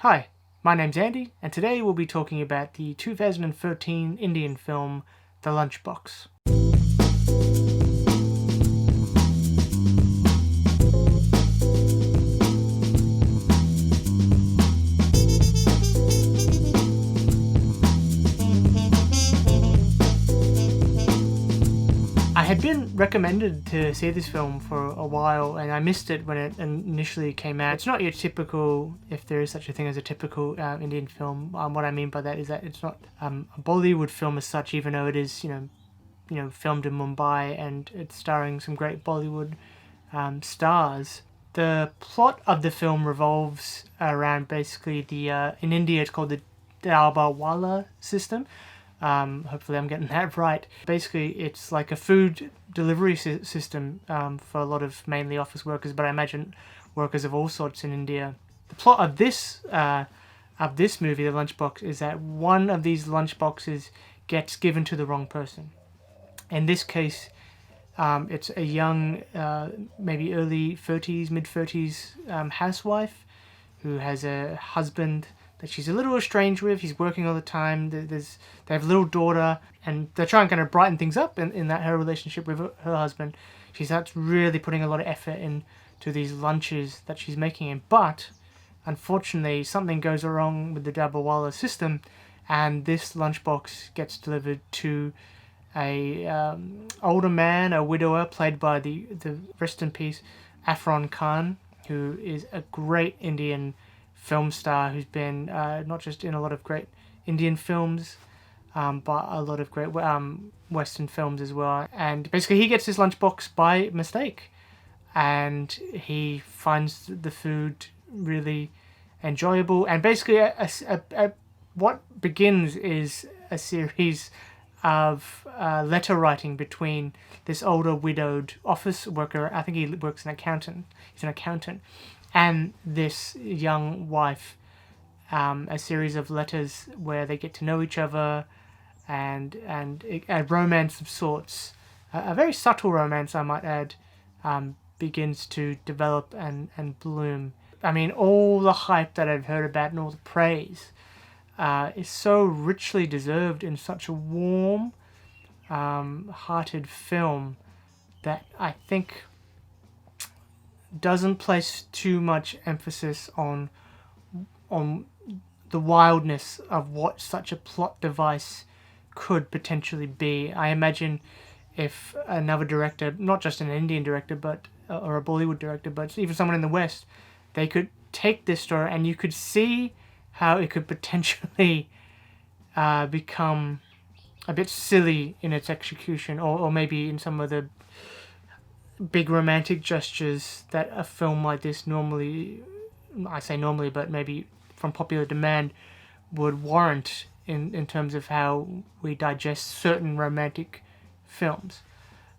Hi, my name's Andy, and today we'll be talking about the 2013 Indian film, The Lunchbox. I had been recommended to see this film for a while, and I missed it when it initially came out. It's not your typical, if there is such a thing as a typical Indian film. What I mean by that is that it's not a Bollywood film as such, even though it is, filmed in Mumbai and it's starring some great Bollywood stars. The plot of the film revolves around basically in India it's called the Dabawala system. Hopefully I'm getting that right. Basically, it's like a food delivery system for a lot of mainly office workers, but I imagine workers of all sorts in India. The plot of this movie, The Lunchbox, is that one of these lunchboxes gets given to the wrong person. In this case, it's a young, maybe early 30s, mid-30s housewife who has a husband that she's a little estranged with. He's working all the time. They have a little daughter, and they're trying to kind of brighten things up in that her relationship with her husband. She starts really putting a lot of effort into these lunches that she's making him. But unfortunately, something goes wrong with the Dabawala system, and this lunchbox gets delivered to a older man, a widower, played by the rest in peace Irrfan Khan, who is a great Indian film star who's been not just in a lot of great Indian films, but a lot of great Western films as well. And basically he gets his lunchbox by mistake, and he finds the food really enjoyable. And basically what begins is a series of letter writing between this older widowed office worker. I think he works as an accountant. He's an accountant. And this young wife, a series of letters where they get to know each other, and a romance of sorts, a very subtle romance, I might add, begins to develop and bloom. I mean, all the hype that I've heard about and all the praise is so richly deserved in such a warm, hearted film that I think doesn't place too much emphasis on the wildness of what such a plot device could potentially be. I imagine if another director, not just an Indian director, but or a Bollywood director, but even someone in the West, they could take this story and you could see how it could potentially become a bit silly in its execution, or maybe in some of the big romantic gestures that a film like this normally, I say normally, but maybe from popular demand, would warrant in terms of how we digest certain romantic films.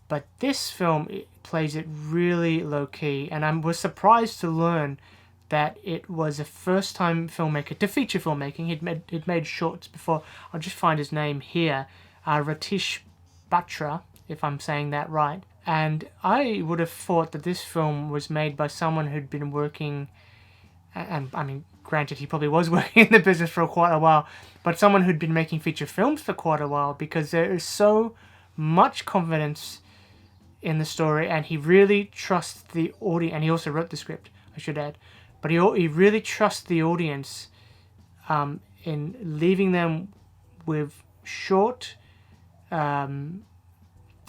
But this film plays it really low-key, and I was surprised to learn that it was a first-time filmmaker to feature filmmaking. He'd made shorts before. I'll just find his name here. Ritesh Batra, if I'm saying that right. And I would have thought that this film was made by someone who'd been working, and I mean, granted, he probably was working in the business for quite a while, but someone who'd been making feature films for quite a while, because there is so much confidence in the story, and he really trusts the audience, and he also wrote the script, I should add, but he really trusts the audience in leaving them with short,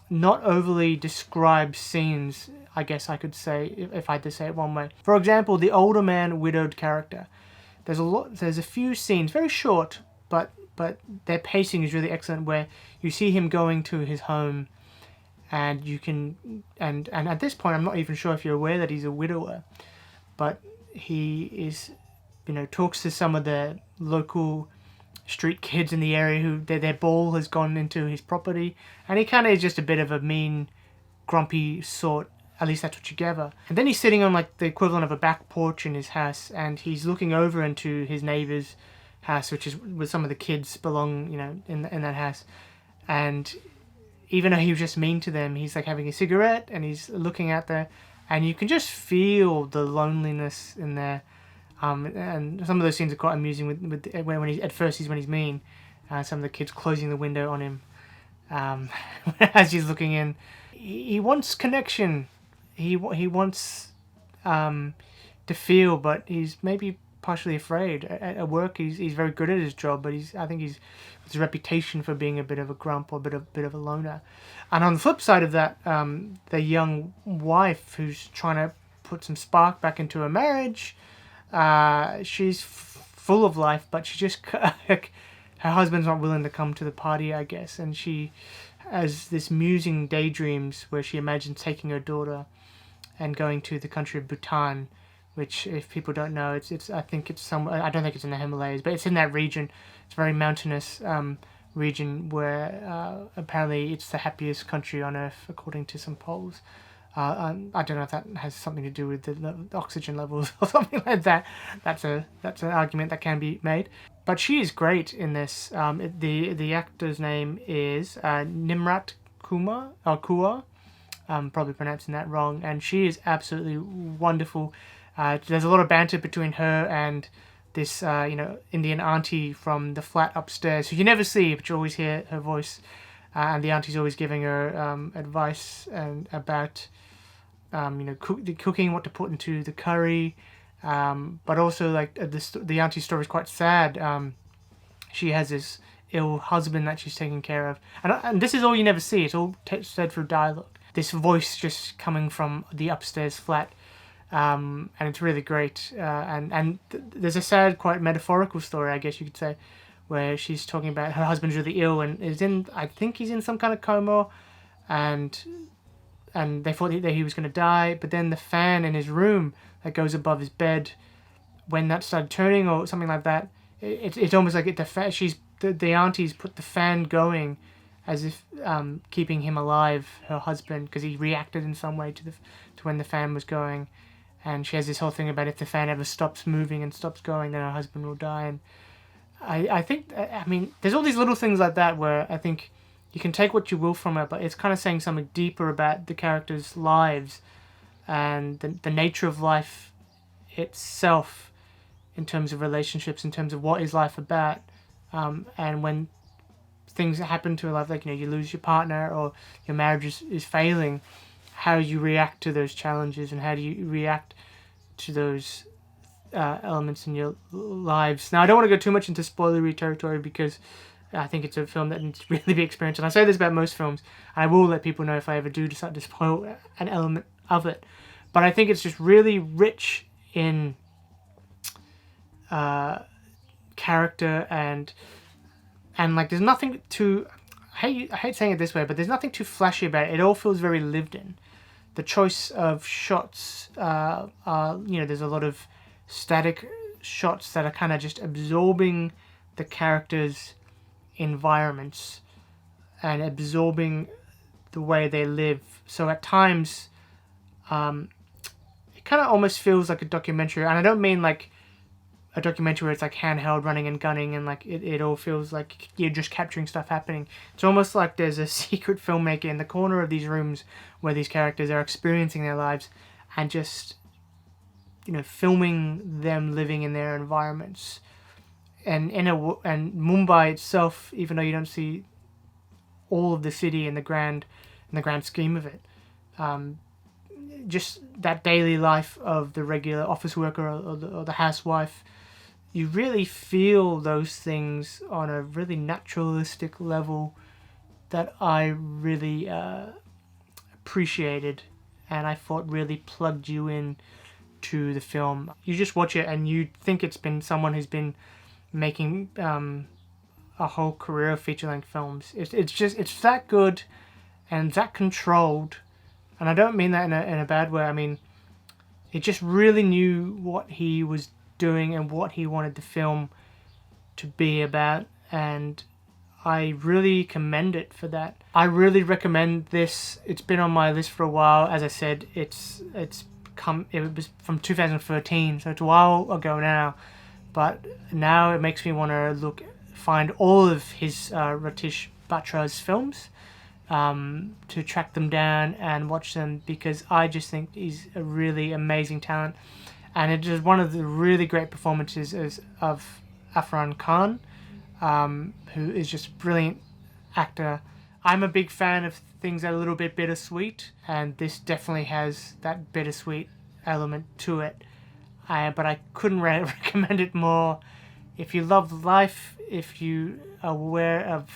not overly described scenes, I guess I could say, if I had to say it one way. For example, the older man widowed character. There's a few scenes, very short, but their pacing is really excellent, where you see him going to his home, and you can, and at this point I'm not even sure if you're aware that he's a widower, but he is, talks to some of the local street kids in the area who their ball has gone into his property, and he kind of is just a bit of a mean, grumpy sort. At least that's what you gather. And then he's sitting on like the equivalent of a back porch in his house, and he's looking over into his neighbor's house, which is where some of the kids belong, in that house. And even though he was just mean to them, he's like having a cigarette and he's looking out there, and you can just feel the loneliness in there. And some of those scenes are quite amusing when he's mean. Some of the kids closing the window on him as he's looking in. He wants connection. He wants to feel, but he's maybe partially afraid. At work, he's very good at his job, but I think he's his reputation for being a bit of a grump or a bit of a loner. And on the flip side of that, the young wife who's trying to put some spark back into her marriage, she's full of life, but she just her husband's not willing to come to the party, I guess, and she has this musing daydreams where she imagines taking her daughter and going to the country of Bhutan, which, if people don't know, it's I think it's somewhere. I don't think it's in the Himalayas, but it's in that region. It's a very mountainous region where apparently it's the happiest country on earth, according to some polls. I don't know if that has something to do with the oxygen levels or something like that. That's an argument that can be made. But she is great in this. The actor's name is Nimrat Kaur. Probably pronouncing that wrong, and she is absolutely wonderful. There's a lot of banter between her and this Indian auntie from the flat upstairs, who you never see, but you always hear her voice, and the auntie's always giving her advice and about cooking, what to put into the curry, but also like the auntie's story is quite sad. She has this ill husband that she's taking care of, and this is all you never see. It's all said through dialogue. This voice just coming from the upstairs flat, and it's really great. And there's a sad, quite metaphorical story, I guess you could say, where she's talking about her husband's really ill and I think he's in some kind of coma, and they thought that he was going to die, but then the fan in his room that goes above his bed, when that started turning or something like that, it's almost like the auntie's put the fan going, as if keeping him alive, her husband, because he reacted in some way to when the fan was going, and she has this whole thing about if the fan ever stops moving and stops going, then her husband will die. And I think, there's all these little things like that where I think you can take what you will from it, but it's kind of saying something deeper about the characters' lives and the nature of life itself, in terms of relationships, in terms of what is life about, and when things that happen to a life, like you lose your partner or your marriage is failing, how you react to those challenges and how do you react to those elements in your lives. Now, I don't want to go too much into spoilery territory because I think it's a film that needs to really be experienced, and I say this about most films, and I will let people know if I ever do decide to spoil an element of it, but I think it's just really rich in character and like there's nothing too, I hate saying it this way, but there's nothing too flashy about it. It all feels very lived in. The choice of shots, there's a lot of static shots that are kind of just absorbing the characters' environments and absorbing the way they live. So at times, it kind of almost feels like a documentary, and I don't mean like a documentary where it's like handheld running and gunning and like it all feels like you're just capturing stuff happening. It's almost like there's a secret filmmaker in the corner of these rooms where these characters are experiencing their lives and just filming them living in their environments. And Mumbai itself, even though you don't see all of the city in the grand scheme of it, just that daily life of the regular office worker or the housewife, you really feel those things on a really naturalistic level that I really appreciated, and I thought really plugged you in to the film. You just watch it and you think it's been someone who's been making a whole career of feature-length films. It's that good and that controlled, and I don't mean that in a bad way. I mean, it just really knew what he was doing and what he wanted the film to be about, and I really commend it for that. I really recommend this. It's been on my list for a while. As I said, it was from 2013, so it's a while ago now, but now it makes me want to find all of his Ritesh Batra's films, to track them down and watch them, because I just think he's a really amazing talent. and it is one of the really great performances of Irrfan Khan, who is just a brilliant actor. I'm a big fan of things that are a little bit bittersweet, and this definitely has that bittersweet element to it. But I couldn't recommend it more. If you love life, if you are aware of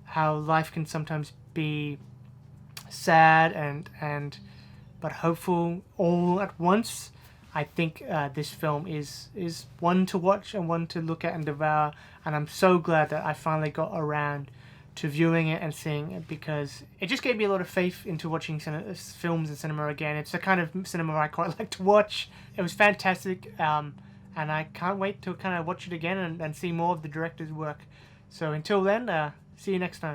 how life can sometimes be sad and but hopeful all at once, I think this film is one to watch and one to look at and devour. And I'm so glad that I finally got around to viewing it and seeing it, because it just gave me a lot of faith into watching films and cinema again. It's the kind of cinema I quite like to watch. It was fantastic, and I can't wait to kind of watch it again and see more of the director's work. So until then, see you next time.